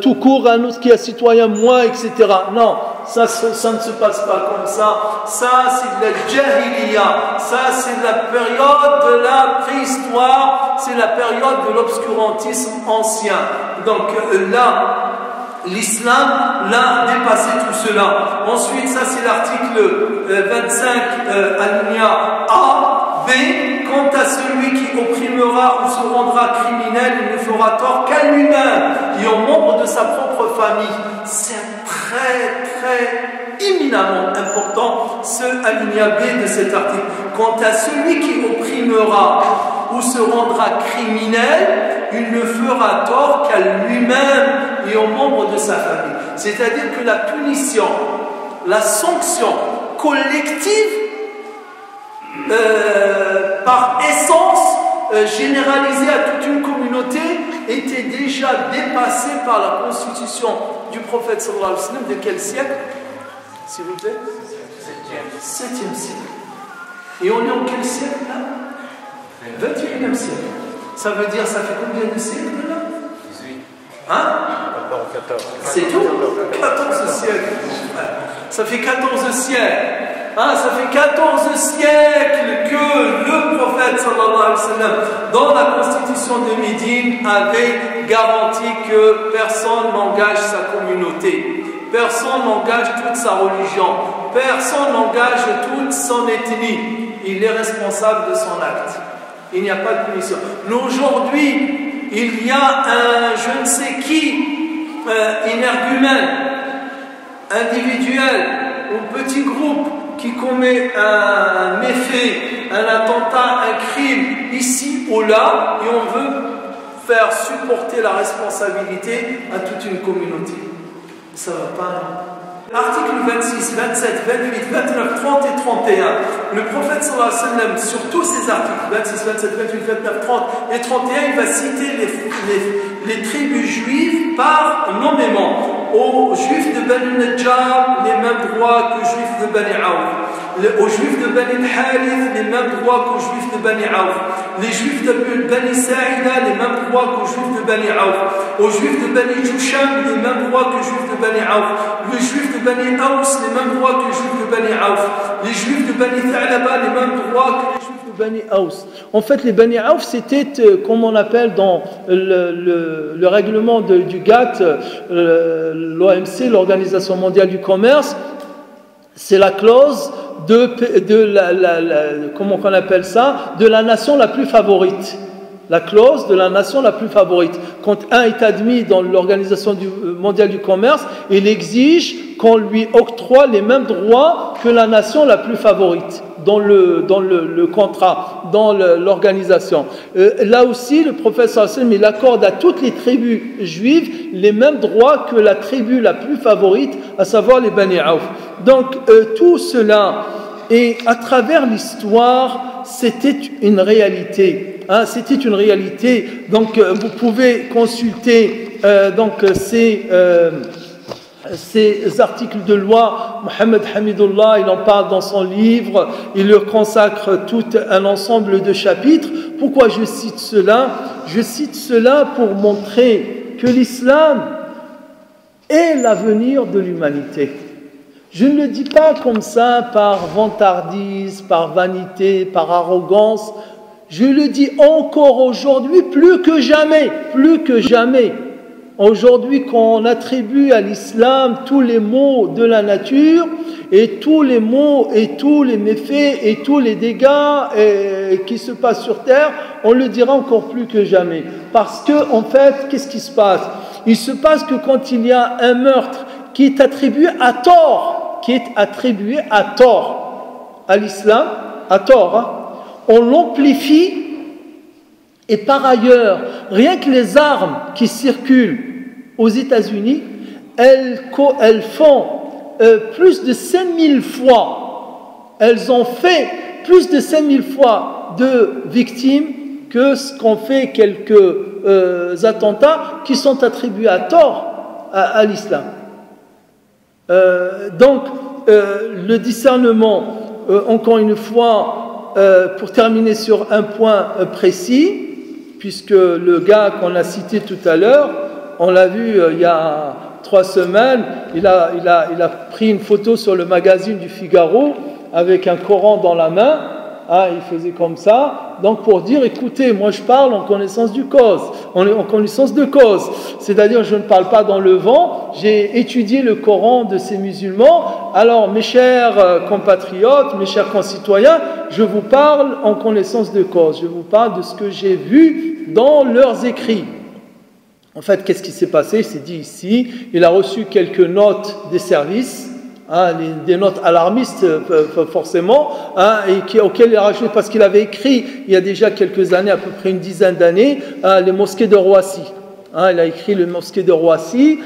tout court, un autre qui a citoyen moins, etc. Non, ça ne se passe pas comme ça. Ça, c'est de la jahiliya. Ça, c'est la période de la préhistoire. C'est la période de l'obscurantisme ancien. Donc là, l'islam l'a dépassé tout cela. Ensuite, ça c'est l'article 25 alinéa A. B. Quant à celui qui opprimera ou se rendra criminel, il ne fera tort qu'à lui-même et aux membres de sa propre famille. C'est très éminemment important ce alinéa B de cet article. Quant à celui qui opprimera ou se rendra criminel, il ne fera tort qu'à lui-même et aux membres de sa famille. C'est-à-dire que la punition, la sanction collective, par essence généralisée à toute une communauté, était déjà dépassée par la constitution du prophète sallallahu alayhi wa sallam. De quel siècle, s'il vous plaît? 7e siècle. Et on est en quel siècle là? 21e siècle. Ça veut dire, ça fait combien de siècles là? 18. Hein? C'est tout? 14 siècles. Ça fait 14 siècles. Ça fait 14 siècles que le prophète sallallahu alayhi wa sallam, dans la constitution de Médine, avait garanti que personne n'engage sa communauté, personne n'engage toute sa religion, personne n'engage toute son ethnie. Il est responsable de son acte. Il n'y a pas de punition. Mais aujourd'hui, il y a un je ne sais qui, énergumène, individuel ou petit groupe qui commet un méfait, un attentat, un crime ici ou là, et on veut faire supporter la responsabilité à toute une communauté. Ça ne va pas. Article 26, 27, 28, 29, 30 et 31. Le prophète sallallahu alayhi wa sallam, sur tous ces articles, 26, 27, 28, 29, 30 et 31, il va citer les tribus juives par nommément. Aux juifs de Bani Najjar, les mêmes droits qu'aux juifs de Bani Auf. Aux juifs de Bani Harith, les mêmes droits qu'aux juifs de Bani Auf. Les juifs de Bani Sa'ida, les mêmes droits qu'aux juifs de Bani Auf. Aux juifs de Bani Jusham, les mêmes droits qu'aux juifs de Bani Auf. Les juifs de Bani Aus, les mêmes droits que les juifs de Bani Auf. Les juifs de Bani Tha'laba, les mêmes droits que les juifs de Bani Aus. En fait, les Bani Auf, c'était, comme on appelle dans le règlement du GATT, l'OMC, l'Organisation mondiale du commerce, c'est la clause comment on appelle ça, de la nation la plus favorite. La clause de la nation la plus favorite. Quand un est admis dans l'Organisation mondiale du commerce, il exige qu'on lui octroie les mêmes droits que la nation la plus favorite dans le contrat, dans l'organisation. Là aussi, le prophète sallallahu alayhi wa sallam, il accorde à toutes les tribus juives les mêmes droits que la tribu la plus favorite, à savoir les Bani Auf. Donc, tout cela, et à travers l'histoire, c'était une réalité. C'était une réalité. Donc, vous pouvez consulter ces articles de loi. Mohamed Hamidullah, il en parle dans son livre. Il leur consacre tout un ensemble de chapitres. Pourquoi je cite cela? Je cite cela pour montrer que l'islam est l'avenir de l'humanité. Je ne le dis pas comme ça par vantardise, par vanité, par arrogance. Je le dis encore aujourd'hui, plus que jamais. Aujourd'hui, qu'on attribue à l'islam tous les maux de la nature et tous les maux et tous les méfaits et tous les dégâts qui se passent sur terre, on le dira encore plus que jamais. Parce que, en fait, qu'est-ce qui se passe? Il se passe que quand il y a un meurtre qui est attribué à tort, à l'islam, à tort, on l'amplifie. Et par ailleurs, rien que les armes qui circulent aux États-Unis, elles font plus de 5000 fois, elles ont fait plus de 5000 fois de victimes que ce qu'ont fait quelques attentats qui sont attribués à tort à l'islam. Donc, le discernement, encore une fois, pour terminer sur un point précis, puisque le gars qu'on a cité tout à l'heure, on l'a vu il y a 3 semaines, il a pris une photo sur le magazine du Figaro avec un Coran dans la main. Il faisait comme ça, donc pour dire, écoutez, moi je parle en connaissance de cause, c'est-à-dire je ne parle pas dans le vent, j'ai étudié le Coran de ces musulmans, alors mes chers compatriotes, mes chers concitoyens, je vous parle en connaissance de cause, je vous parle de ce que j'ai vu dans leurs écrits. En fait, qu'est-ce qui s'est passé? C'est dit ici, il a reçu quelques notes des services, des notes alarmistes forcément, et auxquelles il a rajouté, parce qu'il avait écrit il y a déjà quelques années, à peu près une dizaine d'années, les mosquées de Roissy. Il a écrit les mosquées de Roissy,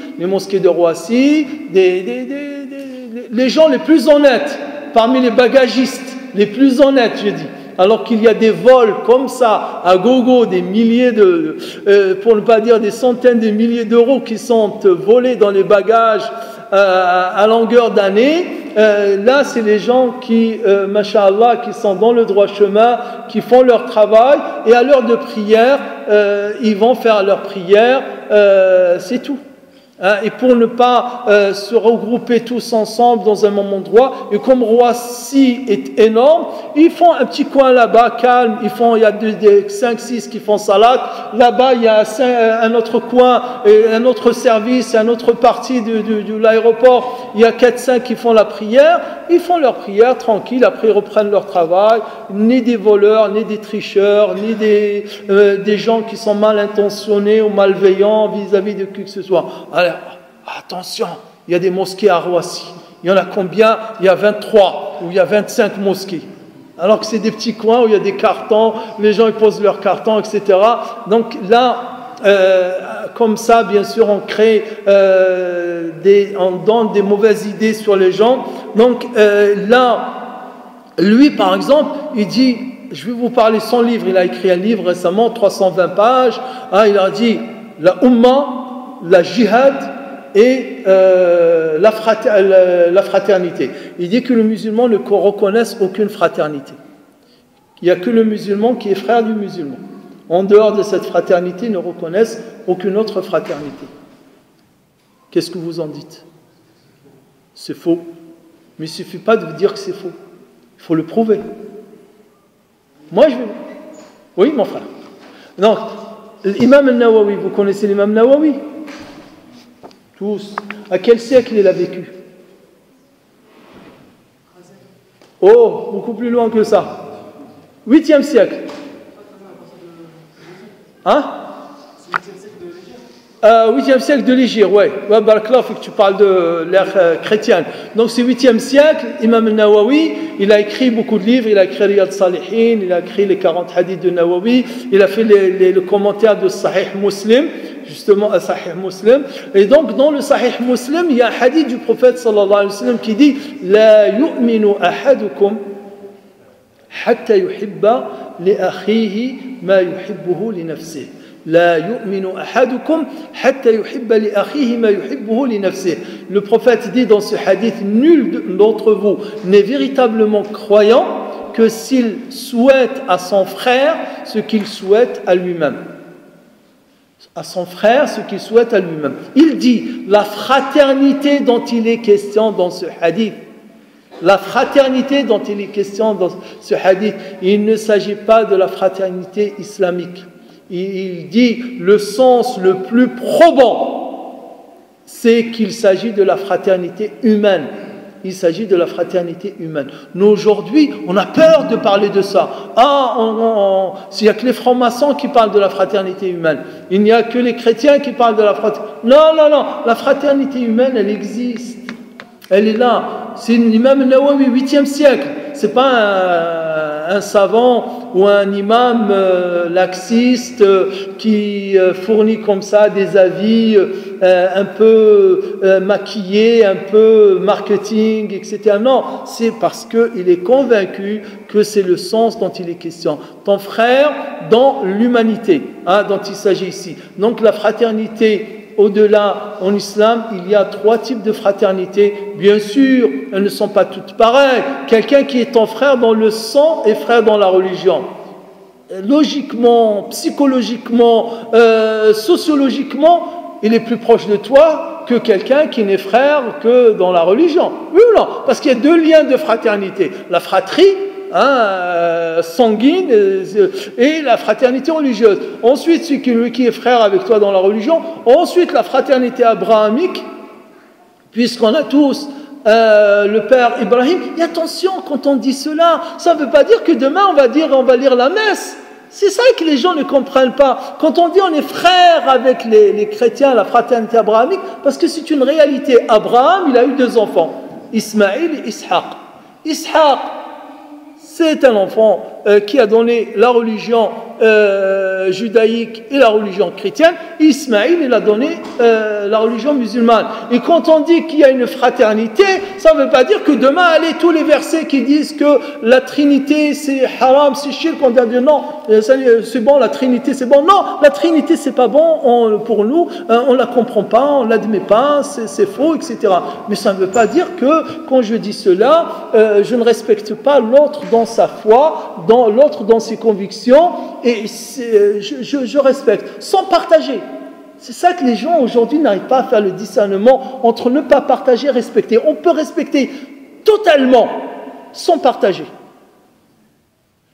les gens les plus honnêtes, parmi les bagagistes, les plus honnêtes, je dis. Alors qu'il y a des vols comme ça, à gogo, des milliers pour ne pas dire des centaines de milliers d'euros qui sont volés dans les bagages à longueur d'année, là c'est les gens qui, masha'Allah, qui sont dans le droit chemin, qui font leur travail, et à l'heure de prière, ils vont faire leur prière, c'est tout. Et pour ne pas se regrouper tous ensemble dans un même endroit, et comme Roissy est énorme, ils font un petit coin là-bas, calme, il y a 5-6 qui font salat, là-bas il y a un autre coin, un autre service, un autre partie de l'aéroport, il y a 4-5 qui font la prière, ils font leur prière tranquille, après ils reprennent leur travail, ni des voleurs, ni des tricheurs, ni des gens qui sont mal intentionnés ou malveillants vis-à-vis de qui que ce soit. Alors, attention, il y a des mosquées à Roissy. Il y en a combien? Il y a 23 ou il y a 25 mosquées. Alors que c'est des petits coins où il y a des cartons, les gens ils posent leurs cartons, etc. Donc là, comme ça, bien sûr, on crée, on donne des mauvaises idées sur les gens. Donc là, lui par exemple, il dit, je vais vous parler de son livre. Il a écrit un livre récemment, 320 pages. Il a dit la Ummah, la Jihad et la fraternité. Il dit que les musulmans ne reconnaissent aucune fraternité. Il n'y a que le musulman qui est frère du musulman. En dehors de cette fraternité, ils ne reconnaissent aucune autre fraternité. Qu'est-ce que vous en dites? C'est faux. Mais il ne suffit pas de vous dire que c'est faux. Il faut le prouver. Moi, je vais... Oui, mon frère. Donc, l'imam al-Nawawi, vous connaissez l'imam Nawawi? Tous. À quel siècle il a vécu? Oh, beaucoup plus loin que ça. 8e siècle. Hein? 8e siècle de l'Hégire, ouais. Barakallah, faut que tu parles de l'ère chrétienne. Donc c'est 8e siècle, Imam al-Nawawi, il a écrit beaucoup de livres, il a écrit Riyad Salihin, il a écrit les 40 hadiths de Nawawi, il a fait le commentaire de Sahih Muslim, justement à Sahih Muslim. Et donc dans le Sahih Muslim, il y a un hadith du prophète sallallahu alayhi wa sallam qui dit La yu'minu ahadukum hatta yuhibba li akhihi ma yuhibbuhu li nafsihi. La yu'minu ahadukum hatta yuhibba li akhihi ma yuhibbuhu li nafsihi. Le prophète dit dans ce hadith, nul d'entre vous n'est véritablement croyant que s'il souhaite à son frère ce qu'il souhaite à lui-même. À son frère ce qu'il souhaite à lui-même. Il dit la fraternité dont il est question dans ce hadith. La fraternité dont il est question dans ce hadith, il ne s'agit pas de la fraternité islamique. Il dit le sens le plus probant, c'est qu'il s'agit de la fraternité humaine. Il s'agit de la fraternité humaine. Nous aujourd'hui, on a peur de parler de ça. Il n'y a que les francs-maçons qui parlent de la fraternité humaine. Il n'y a que les chrétiens qui parlent de la fraternité. Non, la fraternité humaine, elle existe. Elle est là. C'est l'imam Nawawi, 8e siècle. C'est pas un savant ou un imam laxiste qui fournit comme ça des avis un peu maquillés, un peu marketing, etc. Non, c'est parce qu'il est convaincu que c'est le sens dont il est question. Ton frère dans l'humanité, dont il s'agit ici. Donc la fraternité, au-delà, en islam, il y a 3 types de fraternité. Bien sûr, elles ne sont pas toutes pareilles. Quelqu'un qui est ton frère dans le sang est frère dans la religion. Logiquement, psychologiquement, sociologiquement, il est plus proche de toi que quelqu'un qui n'est frère que dans la religion. Oui ou non? Parce qu'il y a 2 liens de fraternité. La fratrie, sanguine et la fraternité religieuse. Ensuite, celui qui est frère avec toi dans la religion. Ensuite, la fraternité abrahamique, puisqu'on a tous le père Ibrahim. Et attention, quand on dit cela, ça ne veut pas dire que demain on va lire la messe. C'est ça que les gens ne comprennent pas. Quand on dit on est frère avec les chrétiens, la fraternité abrahamique, parce que c'est une réalité. Abraham, il a eu 2 enfants, Ismaïl et Ishaq. Ishaq, c'est un enfant qui a donné la religion judaïque et la religion chrétienne. Ismaïl, il a donné la religion musulmane. Et quand on dit qu'il y a une fraternité, ça ne veut pas dire que demain, allez, tous les versets qui disent que la Trinité c'est haram, c'est shirk, on dit non, c'est bon, la Trinité c'est bon. Non, la Trinité c'est pas bon pour nous, on la comprend pas, on l'admet pas, c'est faux, etc. Mais ça ne veut pas dire que quand je dis cela, je ne respecte pas l'autre dans sa foi, l'autre dans ses convictions, et je respecte, sans partager. C'est ça que les gens aujourd'hui n'arrivent pas à faire le discernement entre ne pas partager et respecter. On peut respecter totalement sans partager.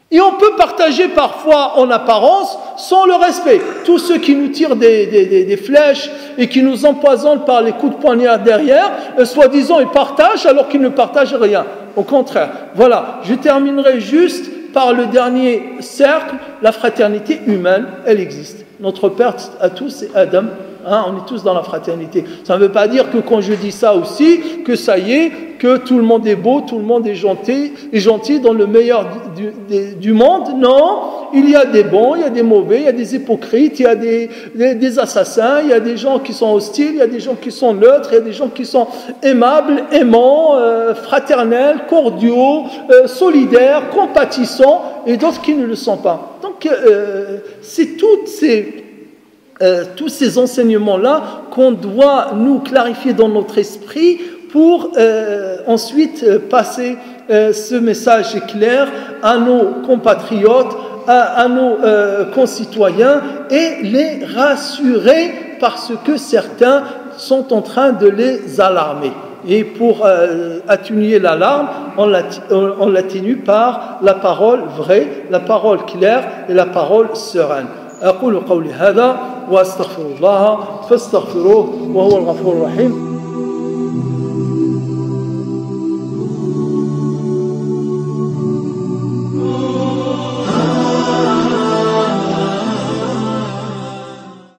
Et on peut partager parfois en apparence sans le respect. Tous ceux qui nous tirent des flèches et qui nous empoisonnent par les coups de poignard derrière, soi-disant ils partagent alors qu'ils ne partagent rien. Au contraire. Voilà, je terminerai juste par le dernier cercle, la fraternité humaine, elle existe. Notre père à tous, c'est Adam. On est tous dans la fraternité. Ça ne veut pas dire que quand je dis ça aussi, que ça y est, que tout le monde est beau, tout le monde est gentil dans le meilleur du monde. Non, il y a des bons, il y a des mauvais, il y a des hypocrites, il y a des assassins, il y a des gens qui sont hostiles, il y a des gens qui sont neutres, il y a des gens qui sont aimables, aimants, fraternels, cordiaux, solidaires, compatissants, et d'autres qui ne le sont pas. Donc, c'est tous ces enseignements-là qu'on doit nous clarifier dans notre esprit pour ensuite passer ce message clair à nos compatriotes, à nos concitoyens et les rassurer parce que certains sont en train de les alarmer. Et pour atténuer l'alarme, on l'atténue par la parole vraie, la parole claire et la parole sereine. أقول قولي هذا وأستغفر الله فاستغفروه وهو الغفور الرحيم